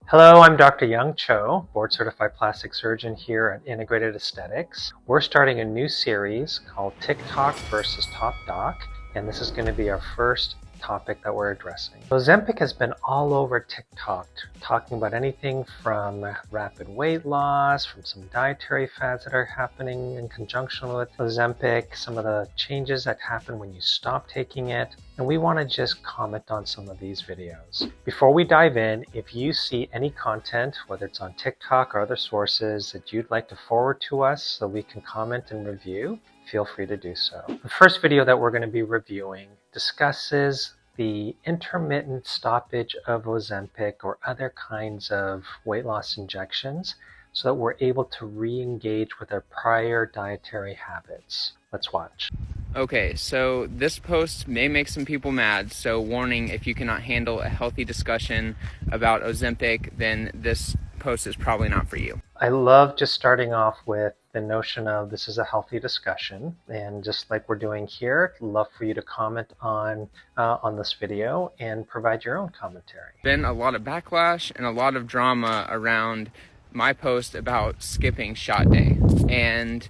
Hello, I'm Dr. Young Cho, board certified plastic surgeon here at Integrated Aesthetics. We're starting a new series called TikTok versus Top Doc, and this is going to be our first topic that we're addressing. Ozempic has been all over TikTok, talking about anything from rapid weight loss, from some dietary fads that are happening in conjunction with Ozempic, some of the changes that happen when you stop taking it, and we want to just comment on some of these videos. Before we dive in, if you see any content, whether it's on TikTok or other sources that you'd like to forward to us so we can comment and review, feel free to do so. The first video that we're going to be reviewing discusses the intermittent stoppage of Ozempic or other kinds of weight loss injections so that we're able to re-engage with our prior dietary habits. Let's watch. Okay, so this post may make some people mad, so warning, if you cannot handle a healthy discussion about Ozempic, then this post is probably not for you. I love just starting off with the notion of this is a healthy discussion, and just like we're doing here, I'd love for you to comment on this video and provide your own commentary. Been a lot of backlash and a lot of drama around my post about skipping shot day, and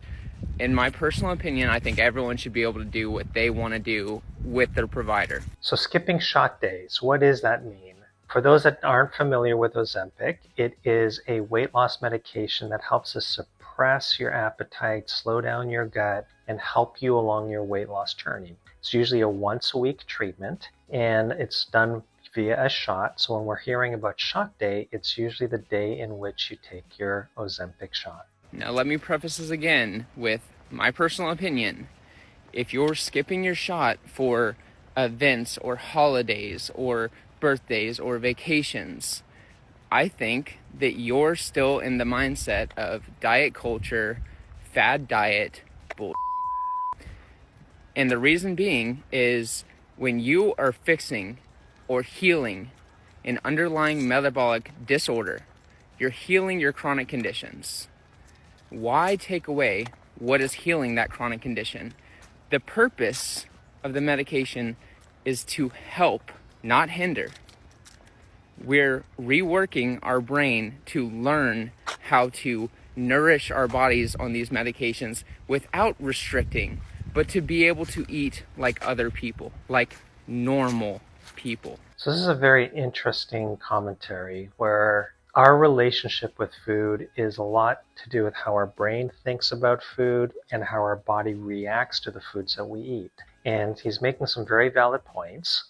in my personal opinion, I think everyone should be able to do what they want to do with their provider. So skipping shot days, what does that mean? For those that aren't familiar with Ozempic, it is a weight loss medication that helps to suppress your appetite, slow down your gut, and help you along your weight loss journey. It's usually a once-a-week treatment, and it's done via a shot. So when we're hearing about shot day, it's usually the day in which you take your Ozempic shot. Now let me preface this again with my personal opinion. If you're skipping your shot for events or holidays or birthdays or vacations, I think that you're still in the mindset of diet culture, fad diet, bull. And the reason being is when you are fixing or healing an underlying metabolic disorder, you're healing your chronic conditions. Why take away what is healing that chronic condition? The purpose of the medication is to help, not hinder. We're reworking our brain to learn how to nourish our bodies on these medications without restricting, but to be able to eat like other people, like normal people. So this is a very interesting commentary where our relationship with food is a lot to do with how our brain thinks about food and how our body reacts to the foods that we eat. And he's making some very valid points.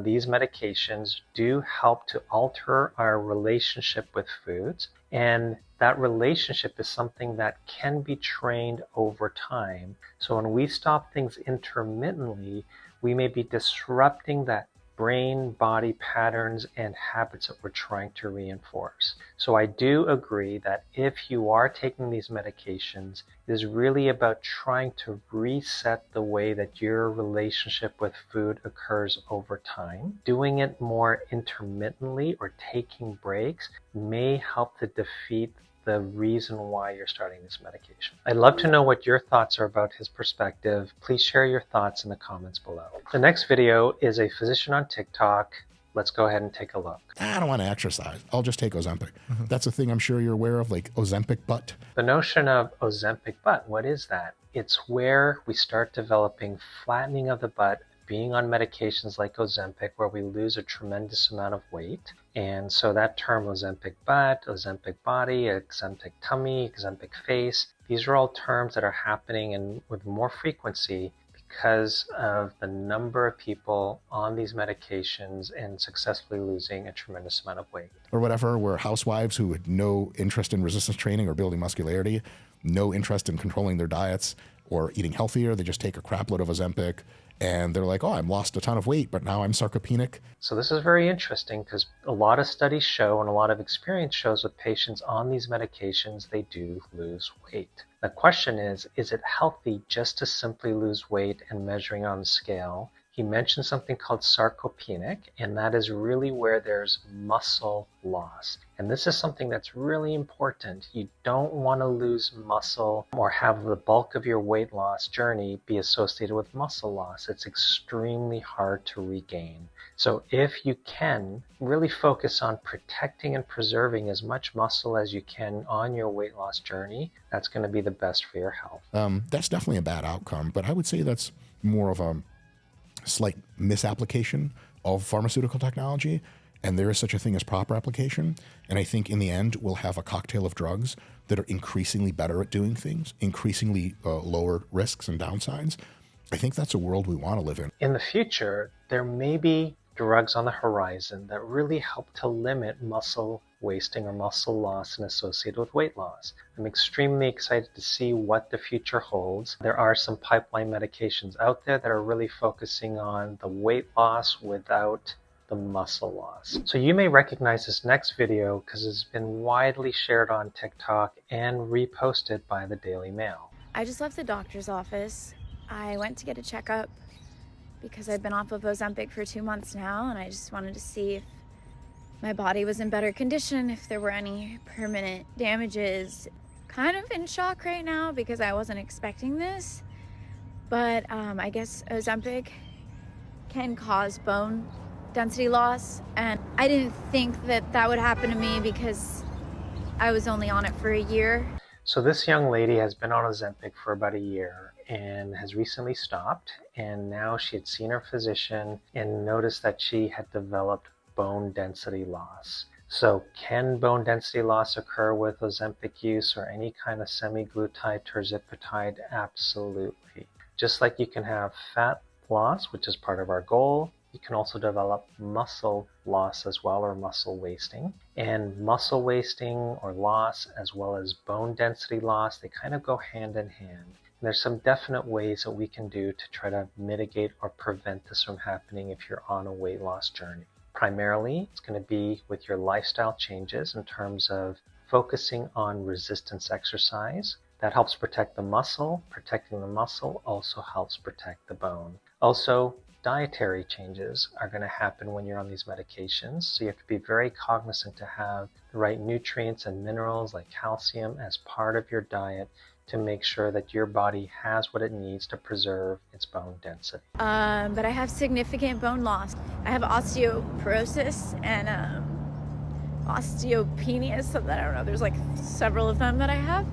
These medications do help to alter our relationship with foods, and that relationship is something that can be trained over time. So when we stop things intermittently, we may be disrupting that brain-body patterns and habits that we're trying to reinforce. So I do agree that if you are taking these medications, it is really about trying to reset the way that your relationship with food occurs over time. Doing it more intermittently or taking breaks may help to defeat the reason why you're starting this medication. I'd love to know what your thoughts are about his perspective. Please share your thoughts in the comments below. The next video is a physician on TikTok. Let's go ahead and take a look. I don't want to exercise. I'll just take Ozempic. That's a thing I'm sure you're aware of, like Ozempic butt. The notion of Ozempic butt, what is that? It's where we start developing flattening of the butt, being on medications like Ozempic, where we lose a tremendous amount of weight. And so that term Ozempic butt, Ozempic body, Ozempic tummy, Ozempic face, these are all terms that are happening and with more frequency because of the number of people on these medications and successfully losing a tremendous amount of weight. Or whatever, where housewives who had no interest in resistance training or building muscularity, no interest in controlling their diets or eating healthier, they just take a crap load of Ozempic, and they're like, oh, I've lost a ton of weight, but now I'm sarcopenic. So this is very interesting because a lot of studies show and a lot of experience shows with patients on these medications, they do lose weight. The question is it healthy just to simply lose weight and measuring on the scale? he mentioned something called sarcopenic, and that is really where there's muscle loss. And this is something that's really important. You don't want to lose muscle or have the bulk of your weight loss journey be associated with muscle loss. It's extremely hard to regain. So if you can, really focus on protecting and preserving as much muscle as you can on your weight loss journey. That's going to be the best for your health. That's definitely a bad outcome, but I would say that's more of a slight misapplication of pharmaceutical technology, and there is such a thing as proper application. And I think in the end, we'll have a cocktail of drugs that are increasingly better at doing things, increasingly lower risks and downsides. I think that's a world we want to live in. In the future, there may be drugs on the horizon that really help to limit muscle wasting or muscle loss and associated with weight loss. I'm extremely excited to see what the future holds. There are some pipeline medications out there that are really focusing on the weight loss without the muscle loss. So you may recognize this next video because it's been widely shared on TikTok and reposted by the Daily Mail. I just left the doctor's office. I went to get a checkup because I've been off of Ozempic for 2 months now, and I just wanted to see if my body was in better condition, if there were any permanent damages. Kind of in shock right now because I wasn't expecting this, but I guess Ozempic can cause bone density loss, and I didn't think that that would happen to me because I was only on it for a year. So this young lady has been on Ozempic for about a year and has recently stopped, and now she had seen her physician and noticed that she had developed bone density loss. So can bone density loss occur with Ozempic use or any kind of semaglutide, tirzepatide? Absolutely. Just like you can have fat loss, which is part of our goal, you can also develop muscle loss as well, or muscle wasting. And muscle wasting or loss as well as bone density loss, they kind of go hand in hand. And there's some definite ways that we can do to try to mitigate or prevent this from happening if you're on a weight loss journey. Primarily, it's going to be with your lifestyle changes in terms of focusing on resistance exercise. That helps protect the muscle. Protecting the muscle also helps protect the bone. Also, dietary changes are going to happen when you're on these medications. So you have to be very cognizant to have the right nutrients and minerals like calcium as part of your diet to make sure that your body has what it needs to preserve its bone density. But I have significant bone loss. I have osteoporosis and osteopenia, so that I don't know, there's like several of them that I have.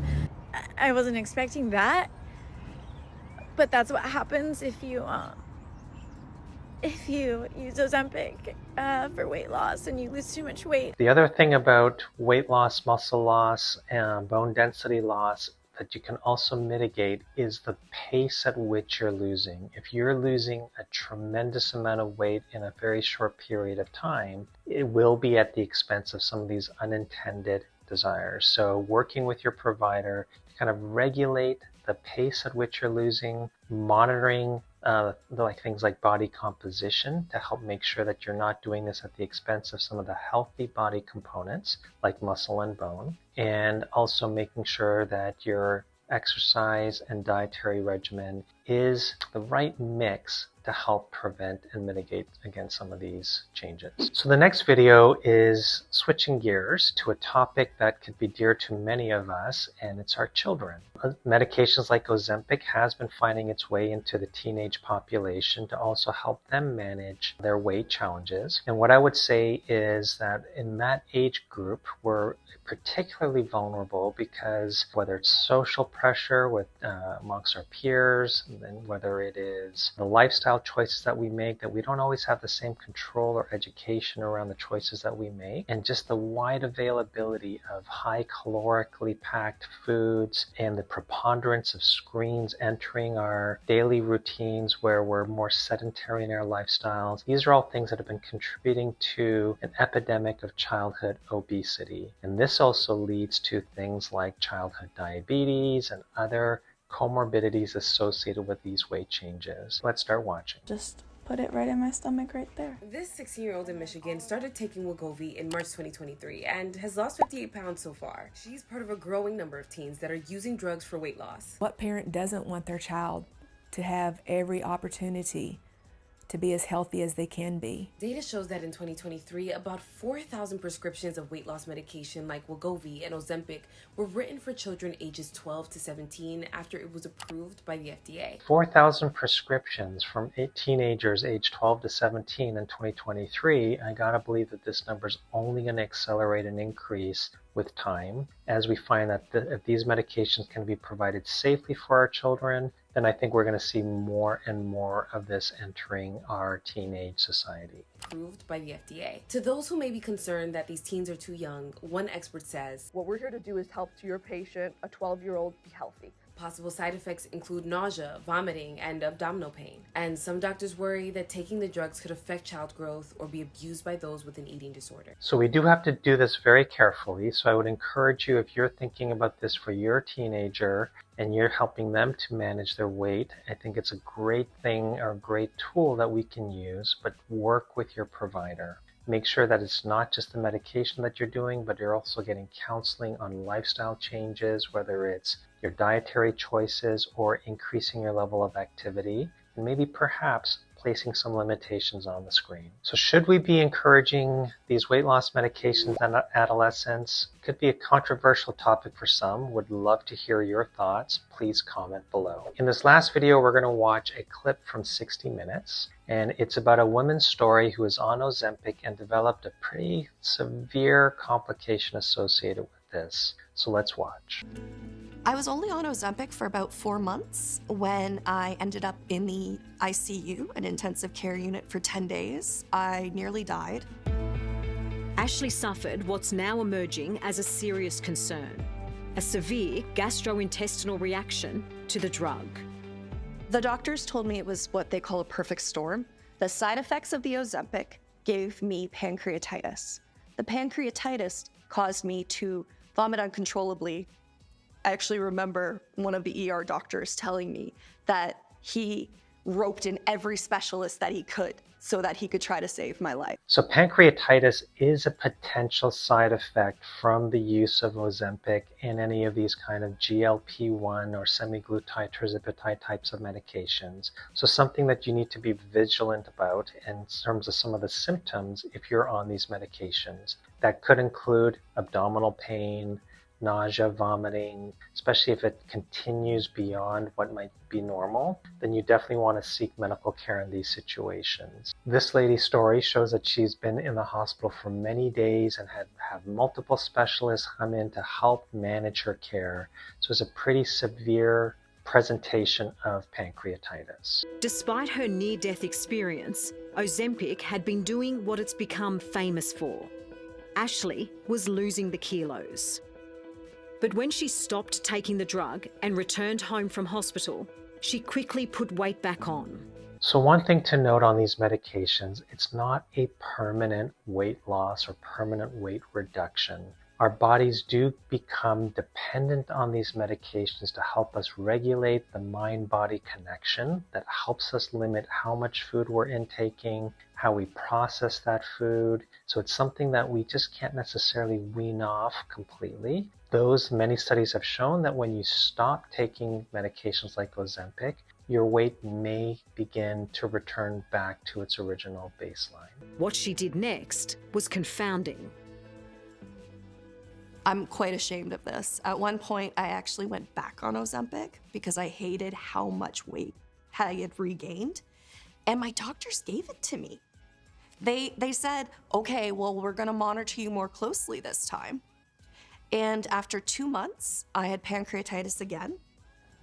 I wasn't expecting that, but that's what happens if you use Ozempic for weight loss and you lose too much weight. The other thing about weight loss, muscle loss, and bone density loss that you can also mitigate is the pace at which you're losing. If you're losing a tremendous amount of weight in a very short period of time, it will be at the expense of some of these unintended desires. So working with your provider to kind of regulate the pace at which you're losing, monitoring things like body composition to help make sure that you're not doing this at the expense of some of the healthy body components like muscle and bone, and also making sure that your exercise and dietary regimen is the right mix to help prevent and mitigate against some of these changes. So the next video is switching gears to a topic that could be dear to many of us, and it's our children. Medications like Ozempic has been finding its way into the teenage population to also help them manage their weight challenges. And what I would say is that in that age group, we're particularly vulnerable because whether it's social pressure with amongst our peers, and then whether it is the lifestyle choices that we make, that we don't always have the same control or education around the choices that we make, and just the wide availability of high calorically packed foods and the preponderance of screens entering our daily routines where we're more sedentary in our lifestyles. These are all things that have been contributing to an epidemic of childhood obesity. And this also leads to things like childhood diabetes and other comorbidities associated with these weight changes. Let's start watching. Just put it right in my stomach right there. This 16-year-old in Michigan started taking Wegovy in March 2023 and has lost 58 pounds so far. She's part of a growing number of teens that are using drugs for weight loss. What parent doesn't want their child to have every opportunity to be as healthy as they can be. Data shows that in 2023, about 4,000 prescriptions of weight loss medication like Wegovy and Ozempic were written for children ages 12 to 17 after it was approved by the FDA. 4,000 prescriptions from teenagers aged 12 to 17 in 2023. I gotta believe that this number is only going to accelerate and increase with time as we find that if these medications can be provided safely for our children, then I think we're going to see more and more of this entering our teenage society. Approved by the FDA. To those who may be concerned that these teens are too young, one expert says, "What we're here to do is help your patient, a 12-year-old, be healthy." Possible side effects include nausea, vomiting, and abdominal pain. And some doctors worry that taking the drugs could affect child growth or be abused by those with an eating disorder. So we do have to do this very carefully. So I would encourage you, if you're thinking about this for your teenager and you're helping them to manage their weight, I think it's a great thing or a great tool that we can use, but work with your provider. Make sure that it's not just the medication that you're doing, but you're also getting counseling on lifestyle changes, whether it's your dietary choices or increasing your level of activity, and maybe perhaps placing some limitations on the screen. So should we be encouraging these weight loss medications in adolescents? Could be a controversial topic for some. Would love to hear your thoughts. Please comment below. In this last video, we're going to watch a clip from 60 Minutes. And it's about a woman's story who is on Ozempic and developed a pretty severe complication associated with this. So let's watch. I was only on Ozempic for about 4 months when I ended up in the ICU, an intensive care unit, for 10 days. I nearly died. Ashley suffered what's now emerging as a serious concern, a severe gastrointestinal reaction to the drug. The doctors told me it was what they call a perfect storm. The side effects of the Ozempic gave me pancreatitis. The pancreatitis caused me to vomit uncontrollably. I actually remember one of the ER doctors telling me that he roped in every specialist that he could so that he could try to save my life. So pancreatitis is a potential side effect from the use of Ozempic and any of these kind of GLP-1 or semaglutide, tirzepatide types of medications. So something that you need to be vigilant about in terms of some of the symptoms if you're on these medications. That could include abdominal pain, nausea, vomiting, especially if it continues beyond what might be normal, then you definitely want to seek medical care in these situations. This lady's story shows that she's been in the hospital for many days and had multiple specialists come in to help manage her care. So it's a pretty severe presentation of pancreatitis. Despite her near-death experience, Ozempic had been doing what it's become famous for. Ashley was losing the kilos. But when she stopped taking the drug and returned home from hospital, she quickly put weight back on. So one thing to note on these medications, it's not a permanent weight loss or permanent weight reduction. Our bodies do become dependent on these medications to help us regulate the mind-body connection that helps us limit how much food we're intaking, how we process that food. So it's something that we just can't necessarily wean off completely. Many studies have shown that when you stop taking medications like Ozempic, your weight may begin to return back to its original baseline. What she did next was confounding. I'm quite ashamed of this. At one point, I actually went back on Ozempic because I hated how much weight I had regained, and my doctors gave it to me. They said, okay, well, we're gonna monitor you more closely this time. And after 2 months, I had pancreatitis again.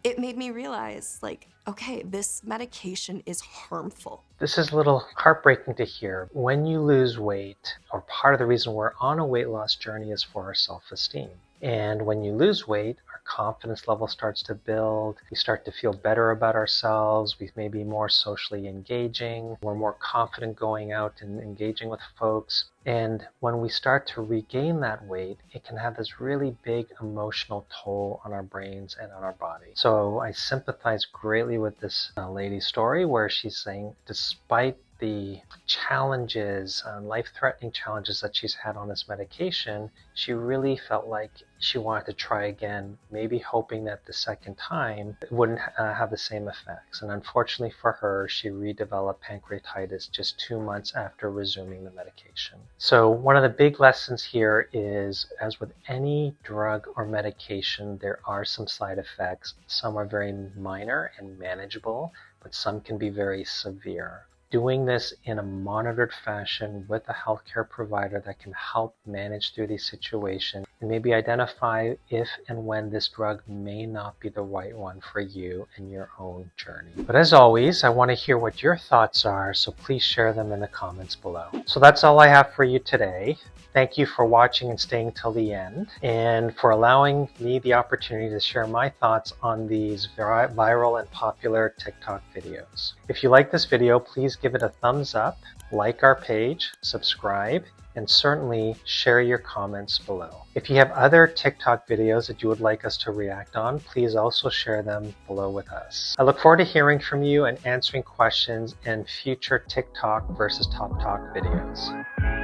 It made me realize, like, okay, this medication is harmful. This is a little heartbreaking to hear. When you lose weight, or part of the reason we're on a weight loss journey is for our self-esteem. And when you lose weight, our confidence level starts to build. We start to feel better about ourselves. We may be more socially engaging. We're more confident going out and engaging with folks. And when we start to regain that weight, it can have this really big emotional toll on our brains and on our body. So I sympathize greatly with this lady's story where she's saying, despite the challenges, life-threatening challenges that she's had on this medication, she really felt like she wanted to try again, maybe hoping that the second time it wouldn't have the same effects. And unfortunately for her, she redeveloped pancreatitis just 2 months after resuming the medication. So one of the big lessons here is, as with any drug or medication, there are some side effects. Some are very minor and manageable, but some can be very severe. Doing this in a monitored fashion with a healthcare provider that can help manage through these situations and maybe identify if and when this drug may not be the right one for you in your own journey. But as always, I want to hear what your thoughts are, so please share them in the comments below. So that's all I have for you today. Thank you for watching and staying till the end, and for allowing me the opportunity to share my thoughts on these viral and popular TikTok videos. If you like this video, please give it a thumbs up, like our page, subscribe, and certainly share your comments below. If you have other TikTok videos that you would like us to react on, please also share them below with us. I look forward to hearing from you and answering questions in future TikTok versus Top Talk videos.